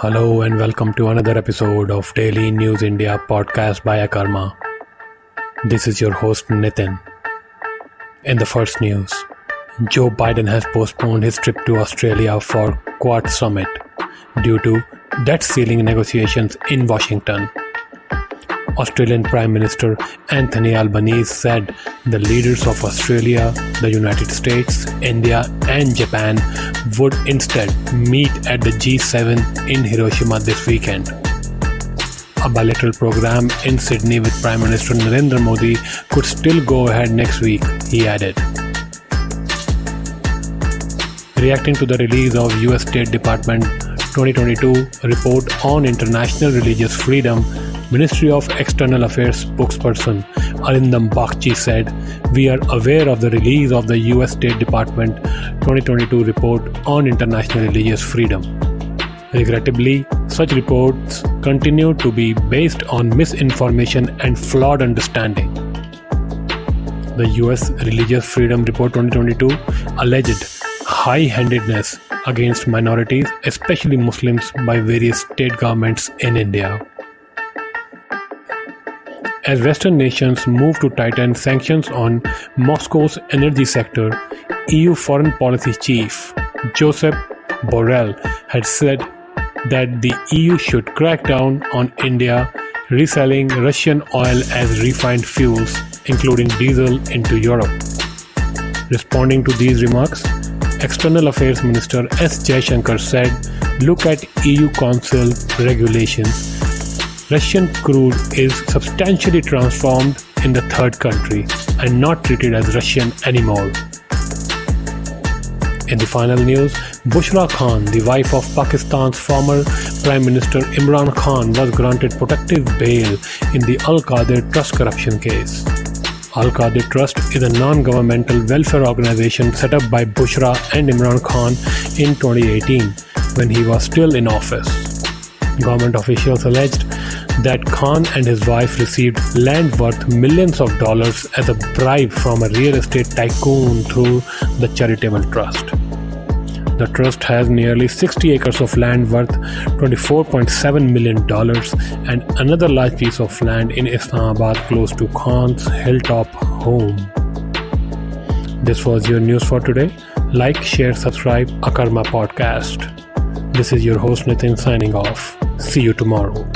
Hello and welcome to another episode of Daily News India podcast by Akarma. This is your host Nitin. In the first news, Joe Biden has postponed his trip to Australia for Quad Summit due to debt ceiling negotiations in Washington. Australian Prime Minister Anthony Albanese said the leaders of Australia, the United States, India and Japan would instead meet at the G7 in Hiroshima this weekend. A bilateral program in Sydney with Prime Minister Narendra Modi could still go ahead next week, he added. Reacting to the release of US State Department 2022 report on international religious freedom, Ministry of External Affairs Spokesperson Arindam Bagchi said, "We are aware of the release of the US State Department 2022 report on international religious freedom. Regrettably, such reports continue to be based on misinformation and flawed understanding." The US Religious Freedom Report 2022 alleged high-handedness against minorities, especially Muslims, by various state governments in India. As Western nations move to tighten sanctions on Moscow's energy sector, EU Foreign Policy Chief Josep Borrell had said that the EU should crack down on India reselling Russian oil as refined fuels, including diesel, into Europe. Responding to these remarks, External Affairs Minister S. Jaishankar said, "Look at EU Council regulations. Russian crude is substantially transformed in the third country and not treated as Russian anymore." In the final news, Bushra Khan, the wife of Pakistan's former Prime Minister Imran Khan, was granted protective bail in the Al-Qadir Trust corruption case. Al-Qadir Trust is a non-governmental welfare organization set up by Bushra and Imran Khan in 2018 when he was still in office. Government officials alleged that Khan and his wife received land worth millions of dollars as a bribe from a real estate tycoon through the charitable trust. The trust has nearly 60 acres of land worth $24.7 million and another large piece of land in Islamabad close to Khan's hilltop home. This was your news for today. Like, share, subscribe Akarma podcast. This is your host Nitin signing off. See you tomorrow.